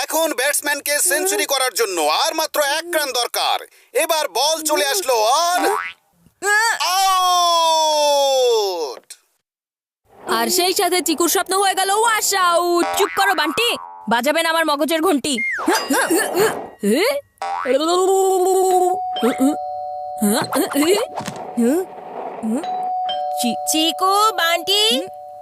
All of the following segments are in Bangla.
এখন ব্যাটসম্যানকে সেঞ্চুরি করার জন্য আর মাত্র 1 রান দরকার। এবার বল চলে আসলো আর আউট। আর সেই সাথে চিকুর স্বপ্ন হয়ে গেল ওয়াশ আউট। চুপ করো বান্টি, বাজাবেন আমার মগজের ঘন্টি। চিকু, বান্টি,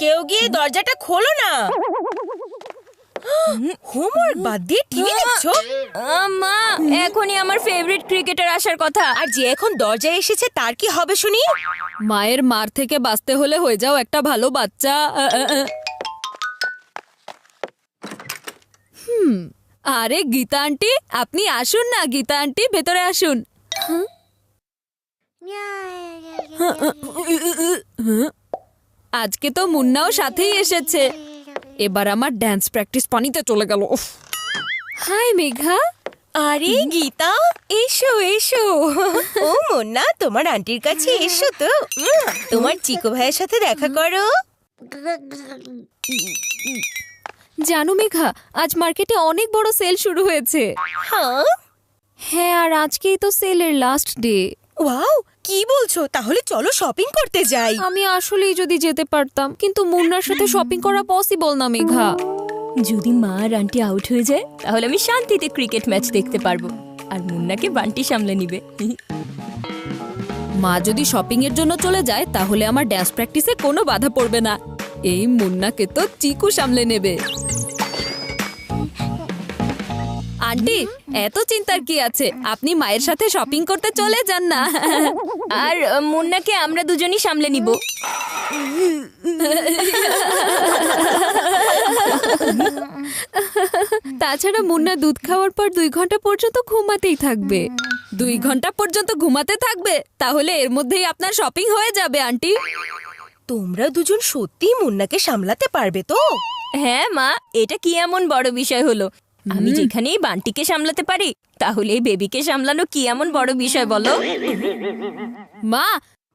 কেউ গিয়ে দরজাটা খোলো না। হোমওয়ার্ক বাদ দিয়ে টিভি দেখছো? মা, এখনই আমার ফেভারিট ক্রিকেটার আসার কথা। আর যে এখন দরজায় এসেছে তার কি হবে শুনি? মায়ের মার থেকে বাঁচতে হলে হয়ে যাও একটা ভালো বাচ্চা। আরে গীতা আন্টি, আপনি আসুন না। গীতা আন্টি, ভেতরে আসুন। আজকে তো মুন্নাও সাথেই এসেছে। এবার আমার ডান্স প্র্যাকটিস পানিতে চলে গেল। হাই মেঘা। আরে গীতা, এসো এসো। ও মুন্না, তোমার আন্টির কাছে এসো তো। তোমার চিকু ভাইয়ের সাথে দেখা করো। জানো মেঘা, আজ মার্কেটে অনেক বড় সেল শুরু হয়েছে। হ্যাঁ, আর আজকেই তো সেলের লাস্ট ডে। ওয়াও, কি বলছো? তাহলে চলো শপিং করতে যাই। আমি আসলেই যদি যেতে পারতাম, কিন্তু মুন্নার সাথে শপিং করা পসিবল না মেঘা। যদি মা আর আন্টি আউট হয়ে যায় তাহলে আমি শান্তিতে ক্রিকেট ম্যাচ দেখতে পারবো, আর মুন্নাকে বান্টি সামলে নিবে। মা যদি শপিং এর জন্য চলে যায় তাহলে আমার ডান্স প্র্যাকটিসে কোনো বাধা পড়বে না। এই মুন্নাকে তো চিকু সামলে নেবে। আন্টি, এত চিন্তার কি আছে? আপনি মায়ের সাথে শপিং করতে চলে যান না। আর মুন্নাকে আমরা দুজনই সামলে নিব। তাছাড়া মুন্না দুধ খাওয়ার পর 2 ঘন্টা পর্যন্ত ঘুমাতেই থাকবে। 2 ঘন্টা পর্যন্ত ঘুমাতে থাকবে? তাহলে এর মধ্যেই আপনার শপিং হয়ে যাবে আন্টি। তোমরা দুজন সত্যি মুন্নাকে সামলাতে পারবে তো? হ্যাঁ মা, এটা কি এমন বড় বিষয় হলো? আমি যেখানেই বান্টিকে সামলাতে পারি, তাহলে এই বেবিকে সামলানো কি এমন বড় বিষয় বলো? মা,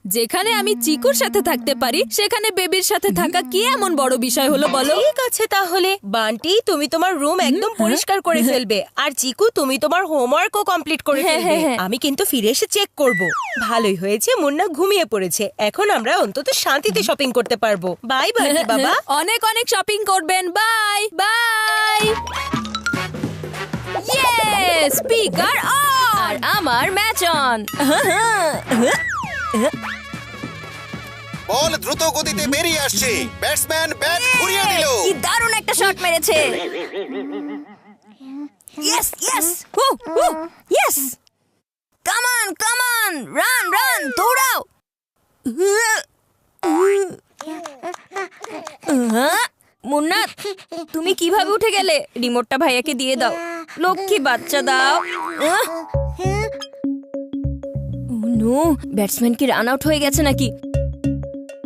যেখানে আমি চিকুর সাথে থাকতে পারি সেখানে বেবির সাথে থাকা কি এমন বড় বিষয় হলো বলো? ঠিক আছে, তাহলে বান্টি তুমি তোমার রুম একদম পরিষ্কার করে ফেলবে, আর চিকু তুমি তোমার হোমওয়ার্কও কমপ্লিট করে ফেলবে। আমি কিন্তু ফিরে এসে চেক করব। ভালোই হয়েছে, মুন্না ঘুমিয়ে পড়েছে। এখন আমরা অন্তত শান্তিতে শপিং করতে পারবো। বাই বান্টি বাবা। অনেক অনেক শপিং করবেন। Bye bye. Yes, speaker on. আর আমার ম্যাচ অন। বল দ্রুত গতিতে বেরিয়ে আসছে। ব্যাটসম্যান ব্যাট ঘুরিয়ে দিল। কি দারুণ একটা শট মেরেছে। ইয়েস ইয়েস, হু হু, yes. Come on come on, run run, দৌড়াও। মুন্না, তুমি কিভাবে উঠে গেলে? রিমোটটা ভাইয়াকে দিয়ে দাও। লক্ষ্মী বাচ্চা, দাও। নো, ব্যাটসম্যান কি রান আউট হয়ে গেছে নাকি?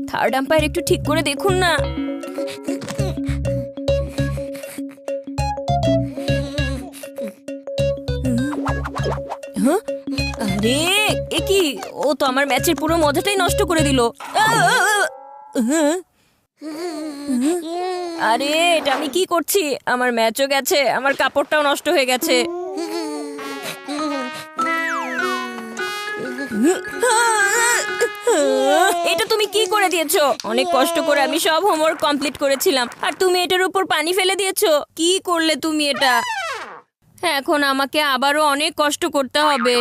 থার্ড আম্পায়ার একটু ঠিক করে দেখুন না। আরে এ কি? ও তো আমার ম্যাচের পুরো মজাটাই নষ্ট করে দিল। আরে এটা আমি কি করছি? আমার ম্যাচও গেছে, আমার কাপড়টাও নষ্ট হয়ে গেছে। এটা তুমি কি করে দিয়েছো? অনেক কষ্ট করে আমি সব হোমওয়ার্ক কমপ্লিট করেছিলাম, আর তুমি এটার উপর পানি ফেলে দিয়েছো। কি করলে তুমি এটা? এখন আমাকে আবারও অনেক কষ্ট করতে হবে।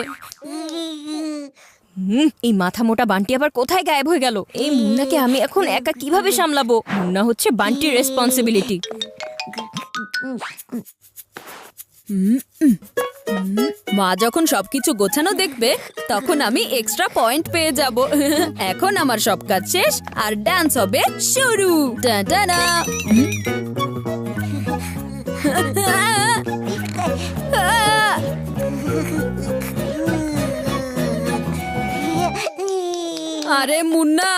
এই মাথা মোটা বান্টি আবার কোথায় গায়েব হয়ে গেল? এই মুন্নাকে আমি এখন একা কিভাবে সামলাবো? মুন্না হচ্ছে বান্টির রেসপন্সিবিলিটি। মা যখন সবকিছু গোছানো দেখবে তখন আমি এক্সট্রা পয়েন্ট পেয়ে যাব। এখন আমার সব কাজ শেষ আর ডান্স হবে শুরু। টাটা। আরে মুন্না,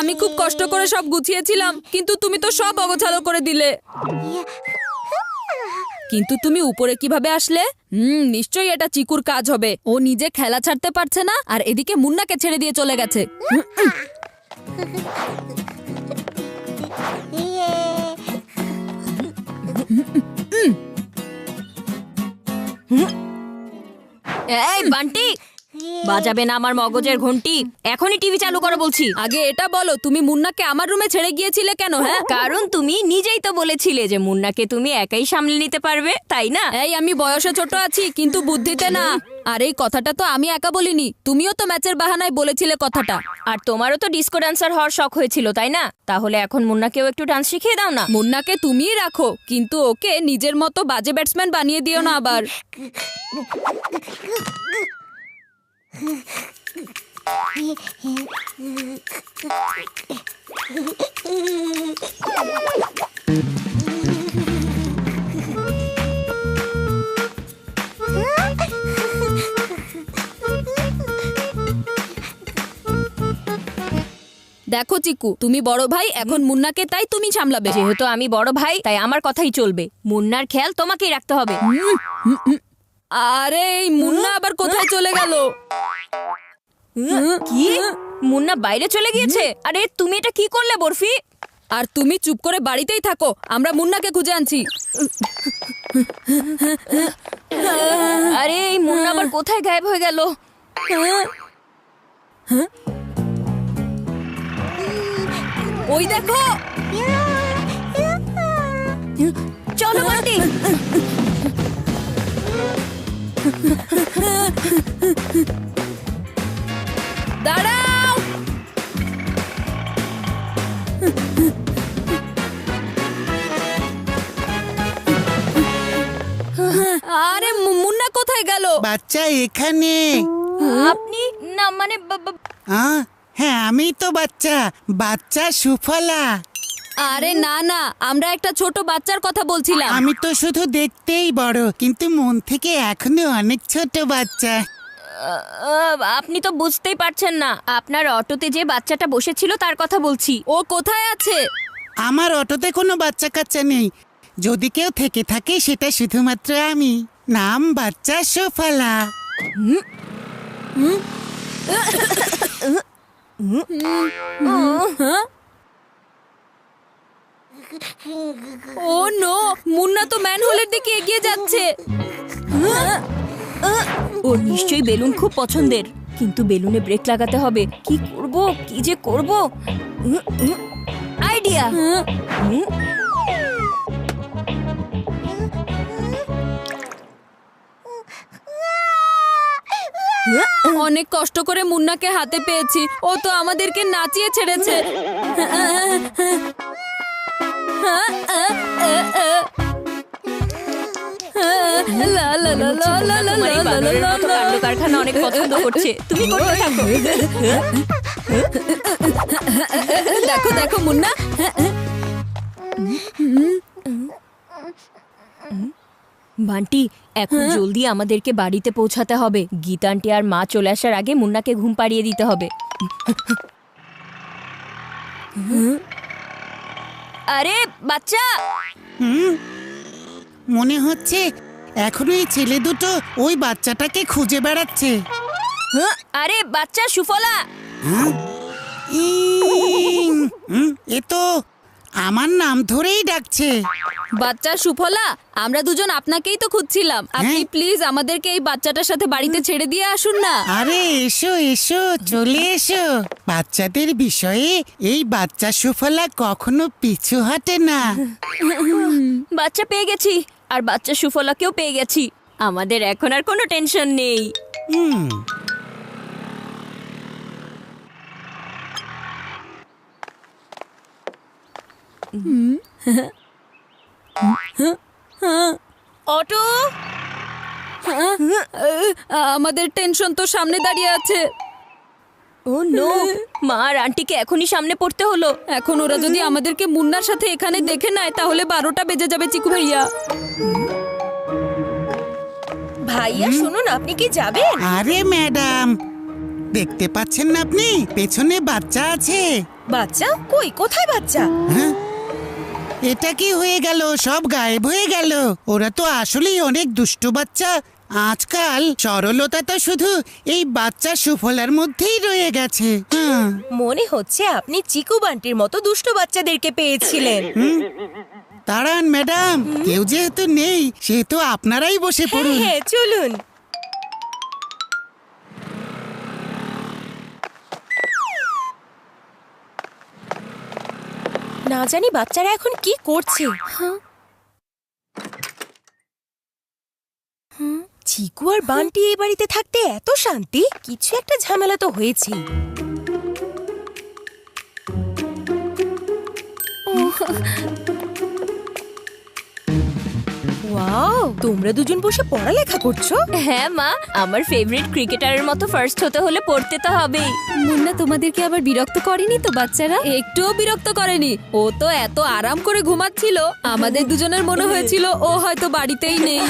আমি খুব কষ্ট করে সব গুছিয়েছিলাম, কিন্তু তুমি তো সব অগোছালো করে দিলে। কিন্তু তুমি উপরে কিভাবে আসলে? নিশ্চয়ই এটা চিকুর কাজ হবে। ও নিজে খেলা ছাড়তে পারছে না, আর এদিকে মুন্নাকে ছেড়ে দিয়ে চলে গেছে। এই বান্টি, বাজাবে না আমার মগজের ঘন্টি। এখনই টিভি চালু করো বলছি। আগে এটা বলো, তুমি মুন্নাকে আমার রুমে ছেড়ে গিয়েছিলে কেন? হ্যাঁ, কারণ তুমি নিজেই তো বলেছিলে যে মুন্নাকে তুমি একাই সামলে নিতে পারবে, তাই না? এই আমি বয়সে ছোট আছি কিন্তু বুদ্ধিতে না। আর এই কথাটা তো আমি একা বলিনি, তুমিও তো ম্যাচের বাহানায় বলেছিলে কথাটা। আর তোমারও তো ডিস্কো ডান্সার হওয়ার শখ হয়েছিল, তাই না? তাহলে এখন মুন্নাকেও একটু ডান্স শিখিয়ে দাও না। মুন্নাকে তুমিই রাখো, কিন্তু ওকে নিজের মতো বাজে ব্যাটসম্যান বানিয়ে দিও না আবার। দেখো চিকু, তুমি বড় ভাই, এখন মুন্নাকে তাই তুমি সামলাবে। যেহেতু আমি বড় ভাই তাই আমার কথাই চলবে। মুন্নার খেয়াল তোমাকেই রাখতে হবে। আরে এই মুন্না আবার কোথায় চলে গেল? কি? মুন্না বাইরে চলে গিয়েছে? আরে তুমি এটা কি করলে বরফি? আর তুমি চুপ করে বাড়িতেই থাকো, আমরা মুন্নাকে খুঁজে আনছি। আরে এই মুন্না আবার কোথায় গায়েব হয়ে গেল? ওই দেখো, চলো বান্টি। দাঁড়াও। আরে মুন্না কোথায় গেল? বাচ্চা এখানে। আপনি না মানে হ্যাঁ আমি তো বাচ্চা, বাচ্চা সুফলা। আরে না না, আমরা একটা ছোট বাচ্চার কথা বলছিলাম। আমি তো শুধু দেখতেই বড়, কিন্তু মন থেকে এখনো অনেক ছোট বাচ্চা। আপনি তো বুঝতেই পারছেন না, আপনার অটোতে যে বাচ্চাটা বসেছিল তার কথা বলছি। ও কোথায় আছে? আমার অটোতে কোনো বাচ্চা কাচ্চা নেই, যদি কেউ থেকে থাকে সেটা শুধুমাত্র আমি। নাম বাচ্চা সুফলা। ও নো, মুন্না তো ম্যানহোলের দিকে এগিয়ে যাচ্ছে। ওর নিশ্চয়ই বেলুন খুব পছন্দের, কিন্তু বেলুনে ব্রেক লাগাতে হবে। কি করব, কি যে করব? আইডিয়া! অনেক কষ্ট করে মুন্নাকে হাতে পেয়েছি, ও তো আমাদেরকে নাচিয়ে ছেড়েছে। লা লা লা লা লা লা তোমার এই লা লা বানরের লা মতো লা। কাণ্ড কারখানা অনেক পছন্দ করছে, তুমি করতে থাকো। দেখো দেখো মুন্না, বান্টি, এখন জলদি আমাদেরকে বাড়িতে পৌঁছাতে হবে। গীতা আন্টি আর মা চলে আসার আগে মুন্নাকে ঘুম পাড়িয়ে দিতে হবে। আরে বাচ্চা! মনে হচ্ছে এখনো এই ছেলে দুটো ওই বাচ্চাটাকে খুঁজে বেড়াচ্ছে। আরে বাচ্চা সুফলা! এ তো আমার নাম ধরেই ডাকছে। বাচ্চা সুফলা, আমরা দুজন আপনাকেই তো খুঁজছিলাম। আপনি হ্যাঁ? প্লিজ আমাদেরকে এই বাচ্চাটার সাথে বাড়িতে ছেড়ে দিয়ে আসুন না। আরে এসো এসো, চলে এসো। বাচ্চাদের বিষয়ে এই বাচ্চা সুফলা কখনো পিছু হটে না। বাচ্চা পেয়ে গেছি, আর বাচ্চা সুফলাকেও পেয়ে গেছি। আমাদের এখন আর কোনো টেনশন নেই। অটো! আমাদের টেনশন তো সামনে দাঁড়িয়ে আছে। ও নো, মা আর আন্টিকে এখনই সামনে পড়তে হলো। এখন ওরা যদি আমাদেরকে মুন্নার সাথে এখানে দেখে নেয় তাহলে 12টা বেজে যাবে চিকু ভাইয়া। ভাইয়া শুনুন, আপনি কি যাবেন? আরে ম্যাডাম, দেখতে পাচ্ছেন না আপনি পেছনে বাচ্চা আছে? বাচ্চা কই? কোথায় বাচ্চা? হ্যাঁ, এটা কি হয়ে গেল? সব গায়েব হয়ে গেল। ওরা তো আসলেই অনেক দুষ্টু বাচ্চা। আজকাল সরলতা তো শুধু এই বাচ্চা সুফলার মধ্যেই রয়ে গেছে। মনে হচ্ছে আপনি চিকু বান্টির মতো দুষ্ট বাচ্চাদেরকে পেয়েছিলেন। দাঁড়ান ম্যাডাম, কেউ যেহেতু নেই সেহেতু আপনারাই বসে হ্যাঁ পড়ুন। হ্যাঁ, চলুন। না জানি বাচ্চারা এখন কি করছে। চিকু আর বান্টি এই বাড়িতে থাকতে এত শান্তি, কিছু একটা ঝামেলা তো হয়েছে। ওয়াও, তোমরা দুজন বসে পড়ালেখা করছো? হ্যাঁ মা, আমার ফেভারিট ক্রিকেটারের মতো ফার্স্ট হতে হলে পড়তে তো হবেই। মুন্না তোমাদেরকে আবার বিরক্ত করেনি তো বাচ্চারা? একটুও বিরক্ত করেনি। ও তো এত আরাম করে ঘুমাচ্ছিল, আমাদের দুজনের মনে হয়েছিল ও হয়তো বাড়িতেই নেই।